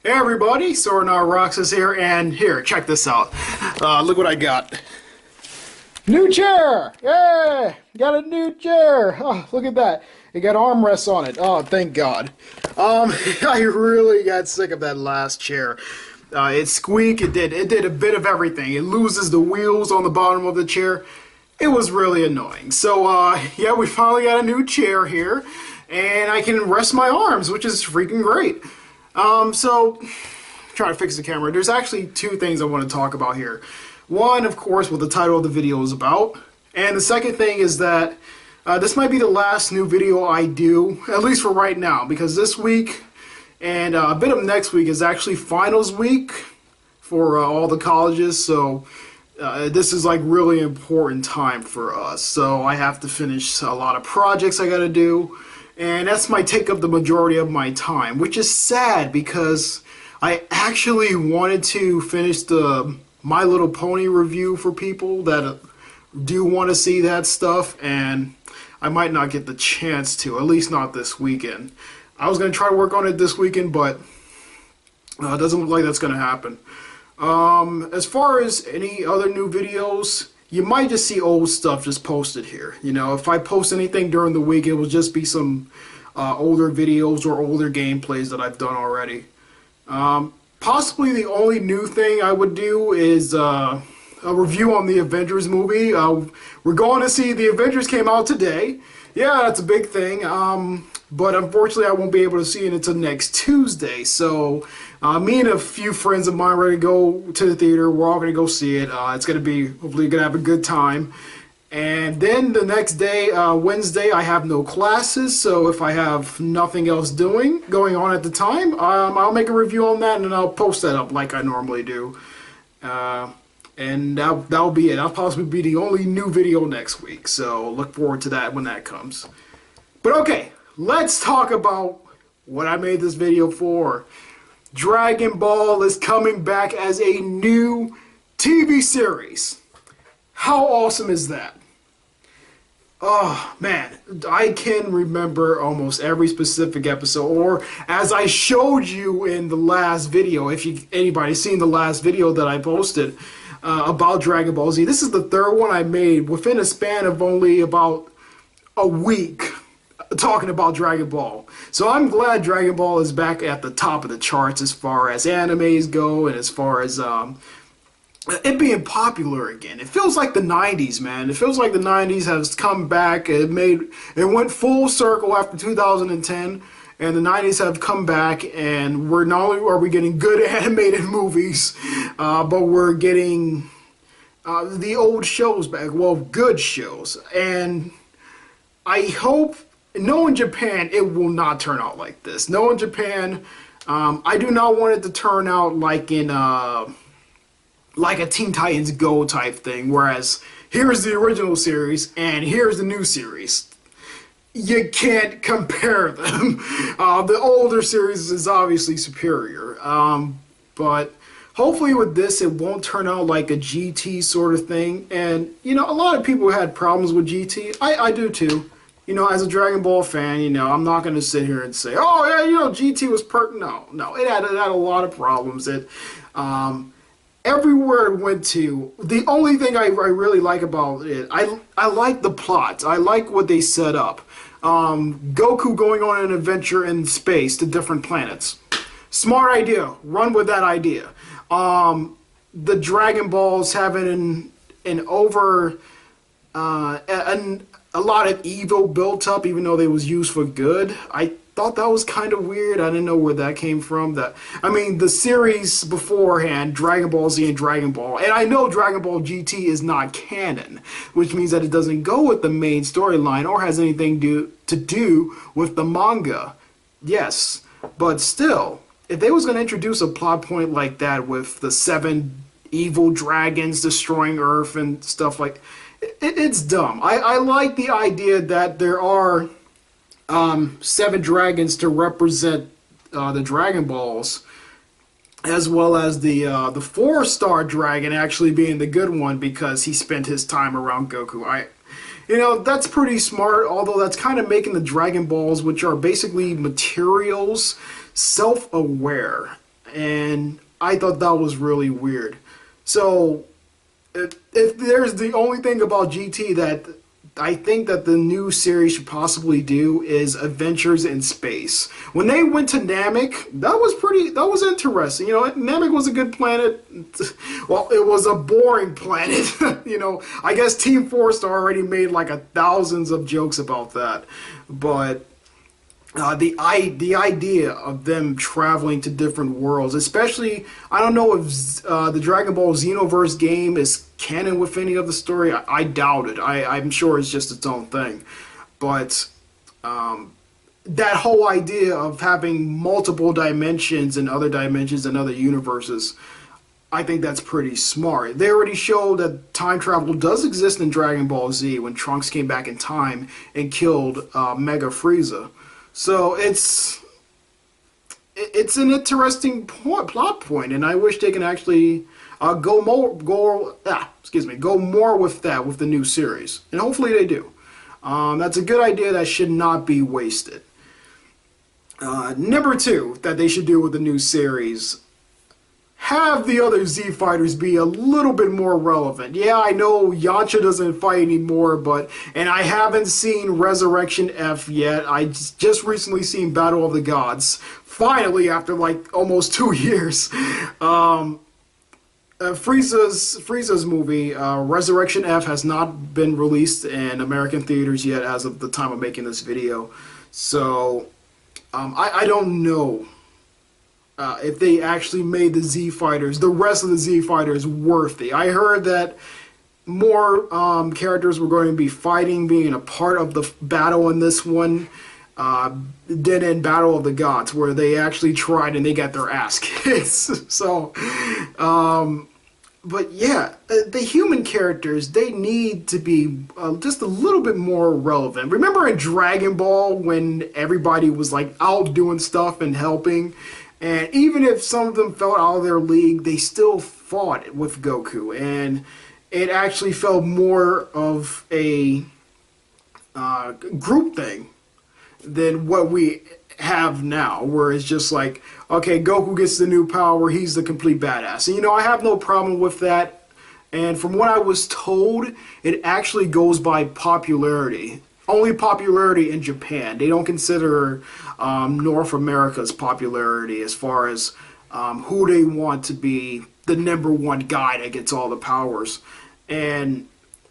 Hey everybody, SoranotRoxas here, and here, check this out. Look what I got. New chair! Yeah! Got a new chair! Oh, look at that. It got armrests on it. Oh, thank God. I really got sick of that last chair. It squeaked, it did a bit of everything. It loses the wheels on the bottom of the chair. It was really annoying. So, yeah, we finally got a new chair here, and I can rest my arms, which is freaking great. So, trying to fix the camera. There's actually two things I want to talk about here. One, of course, what the title of the video is about. And the second thing is that this might be the last new video I do, at least for right now, because this week and a bit of next week is actually finals week for all the colleges. So, this is like really important time for us. So, I have to finish a lot of projects I gotta do. And that's might take up the majority of my time, which is sad because I actually wanted to finish the My Little Pony review for people that do want to see that stuff, and I might not get the chance to, at least not this weekend. I was going to try to work on it this weekend, but it doesn't look like that's going to happen. As far as any other new videos, you might just see old stuff just posted here. You know, if I post anything during the week, it will just be some older videos or older gameplays that I've done already. Possibly the only new thing I would do is a review on the Avengers movie. We're going to see the Avengers came out today. Yeah, that's a big thing. But unfortunately, I won't be able to see it until next Tuesday. So, me and a few friends of mine are going to go to the theater. We're all going to go see it. It's going to be, hopefully, going to have a good time. And then the next day, Wednesday, I have no classes. So, if I have nothing else going on at the time, I'll make a review on that and then I'll post that up like I normally do. And that'll be it. That'll possibly be the only new video next week. So, look forward to that when that comes. But okay. Let's talk about what I made this video for. Dragon Ball is coming back as a new TV series. How awesome is that? Oh, man. I can remember almost every specific episode, or as I showed you in the last video, if anybody's seen the last video that I posted about Dragon Ball Z. This is the third one I made within a span of only about a week. Talking about Dragon Ball. So I'm glad Dragon Ball is back at the top of the charts as far as animes go and as far as it being popular again. It feels like the 90s, man. It feels like the 90s has come back. It went full circle after 2010, and the 90s have come back, and we're not only are we getting good animated movies, but we're getting the old shows back. Well, good shows. And I hope, knowing Japan, it will not turn out like this. Knowing Japan, I do not want it to turn out like in like a Teen Titans Go type thing, whereas here's the original series and here's the new series. You can't compare them. The older series is obviously superior, but hopefully with this it won't turn out like a GT sort of thing. And you know, a lot of people had problems with GT. I do too. You know, as a Dragon Ball fan, you know, I'm not going to sit here and say, oh, yeah, you know, GT was No, it had a lot of problems. Everywhere it went to, the only thing I really like about it, I like the plot. I like what they set up. Goku going on an adventure in space to different planets. Smart idea. Run with that idea. The Dragon Balls having a lot of evil built up, even though they was used for good. I thought that was kind of weird. I didn't know where that came from. I mean, the series beforehand, Dragon Ball Z and Dragon Ball, and I know Dragon Ball GT is not canon, which means that it doesn't go with the main storyline or has anything to do with the manga. Yes, but still, if they was going to introduce a plot point like that with the 7 evil dragons destroying Earth and stuff like, it's dumb. I like the idea that there are 7 dragons to represent the Dragon Balls, as well as the 4-star dragon actually being the good one because he spent his time around Goku. You know, that's pretty smart, although that's kind of making the Dragon Balls, which are basically materials, self-aware. and I thought that was really weird. So, if there's the only thing about GT that I think that the new series should possibly do is adventures in space. When they went to Namek, that was interesting. You know, Namek was a good planet. Well, it was a boring planet. You know, I guess Team Fortress already made like thousands of jokes about that. But the idea of them traveling to different worlds, especially, I don't know if the Dragon Ball Xenoverse game is canon with any of the story. I doubt it. I'm sure it's just its own thing. But that whole idea of having multiple dimensions and other universes, I think that's pretty smart. They already showed that time travel does exist in Dragon Ball Z when Trunks came back in time and killed Mega Frieza. So it's an interesting plot point, and I wish they can actually go more with that with the new series, and hopefully they do. That's a good idea that should not be wasted. Number 2 that they should do with the new series, have the other Z fighters be a little bit more relevant. Yeah, I know Yamcha doesn't fight anymore, and I haven't seen Resurrection F yet. I just recently seen Battle of the Gods, finally, after like almost 2 years. Frieza's movie, Resurrection F, has not been released in American theaters yet as of the time of making this video. So, I don't know if they actually made the rest of the Z Fighters worthy. I heard that more characters were going to be fighting, being a part of the battle in this one, than in Battle of the Gods, where they actually tried and they got their ass kicked. So, but yeah, the human characters, they need to be just a little bit more relevant. Remember in Dragon Ball when everybody was like out doing stuff and helping? And even if some of them felt out of their league, they still fought with Goku. And it actually felt more of a group thing than what we have now, where it's just like, okay, Goku gets the new power, he's the complete badass. And, you know, I have no problem with that. And from what I was told, it actually goes by popularity. Only popularity in Japan. They don't consider North America's popularity as far as who they want to be the #1 guy that gets all the powers. And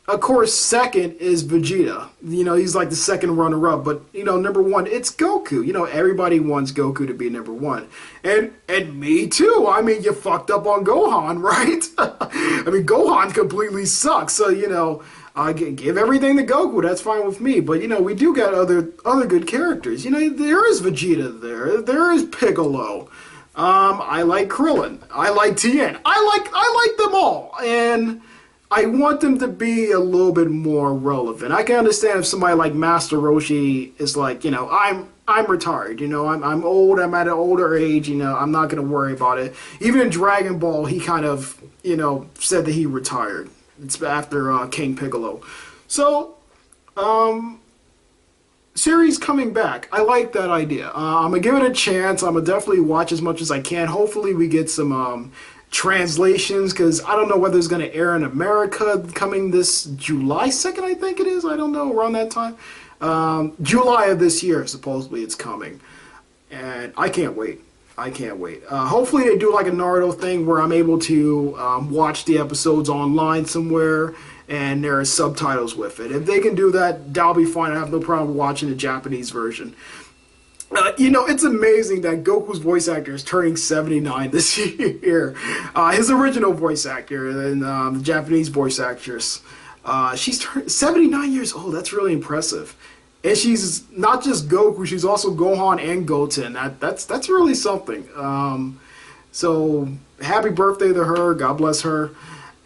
of course, second is Vegeta. You know, he's like the second runner-up. But, you know, #1, it's Goku. You know, everybody wants Goku to be #1. And me too. I mean, you fucked up on Gohan, right? I mean, Gohan completely sucks. So, you know, give everything to Goku. That's fine with me. But, you know, we do got other good characters. You know, there is Vegeta there. There is Piccolo. I like Krillin. I like Tien. I like them all. And I want them to be a little bit more relevant. I can understand if somebody like Master Roshi is like, you know, I'm retired, you know, I'm old, I'm at an older age, you know, I'm not going to worry about it. Even in Dragon Ball, he kind of, you know, said that he retired. It's after King Piccolo. So, series coming back. I like that idea. I'm going to give it a chance. I'm going to definitely watch as much as I can. Hopefully we get some translations, because I don't know whether it's going to air in America coming this July 2nd, I think it is. I don't know, around that time. July of this year, supposedly it's coming. And I can't wait. I can't wait. Hopefully they do like a Naruto thing where I'm able to watch the episodes online somewhere and there are subtitles with it. If they can do that, that'll be fine. I have no problem watching the Japanese version. You know, it's amazing that Goku's voice actor is turning 79 this year. His original voice actor and the Japanese voice actress, she's 79 years old. That's really impressive. And she's not just Goku, she's also Gohan and Goten. That's really something. So happy birthday to her. God bless her.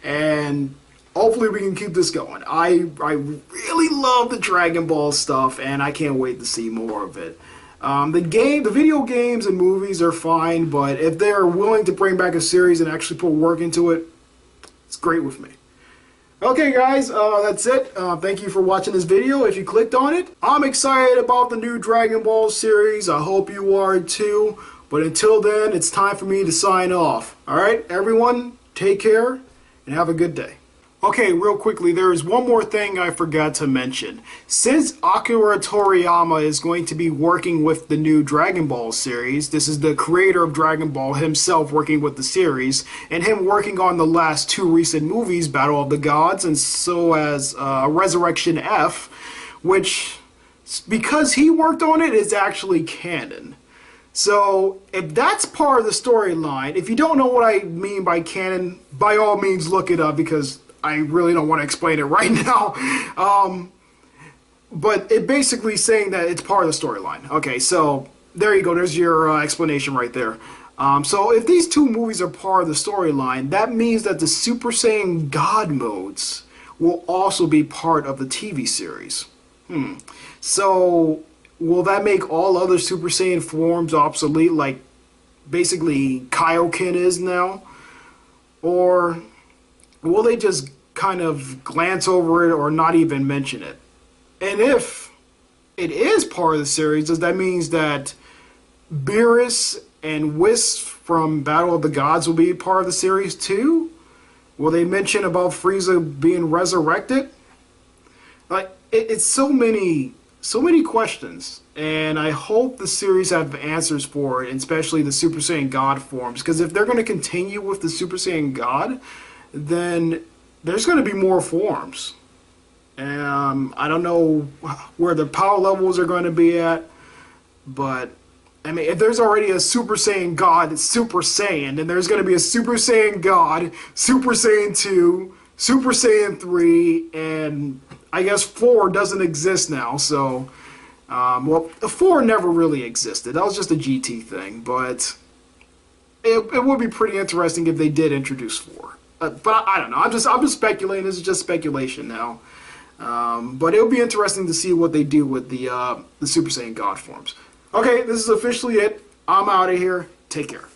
And hopefully we can keep this going. I really love the Dragon Ball stuff, and I can't wait to see more of it. The video games and movies are fine, but if they're willing to bring back a series and actually put work into it, it's great with me. Okay guys, that's it. Thank you for watching this video. If you clicked on it, I'm excited about the new Dragon Ball series. I hope you are too. But until then, it's time for me to sign off. Alright, everyone, take care and have a good day. Okay, real quickly, there is one more thing I forgot to mention. Since Akira Toriyama is going to be working with the new Dragon Ball series, this is the creator of Dragon Ball himself working with the series, and him working on the last two recent movies, Battle of the Gods and so as Resurrection F, which, because he worked on it, is actually canon. So, if that's part of the storyline, if you don't know what I mean by canon, by all means look it up, because I really don't want to explain it right now. But it basically saying that it's part of the storyline. Okay, so there you go. There's your explanation right there. So if these two movies are part of the storyline, that means that the Super Saiyan God modes will also be part of the TV series. So will that make all other Super Saiyan forms obsolete, like basically Kaioken is now? Or will they just kind of glance over it or not even mention it? And if it is part of the series, does that mean that Beerus and Whis from Battle of the Gods will be part of the series too? Will they mention about Frieza being resurrected? Like, it's so many questions, and I hope the series have answers for it, especially the Super Saiyan God forms, because if they're going to continue with the Super Saiyan God, then there's going to be more forms. I don't know where the power levels are going to be at, but I mean, if there's already a Super Saiyan God, Super Saiyan, then there's going to be a Super Saiyan God, Super Saiyan 2, Super Saiyan 3, and I guess 4 doesn't exist now, so, well, 4 never really existed. That was just a GT thing, but it would be pretty interesting if they did introduce 4. But I don't know. I'm just speculating. This is just speculation now. But it'll be interesting to see what they do with the Super Saiyan God forms. Okay, this is officially it. I'm out of here. Take care.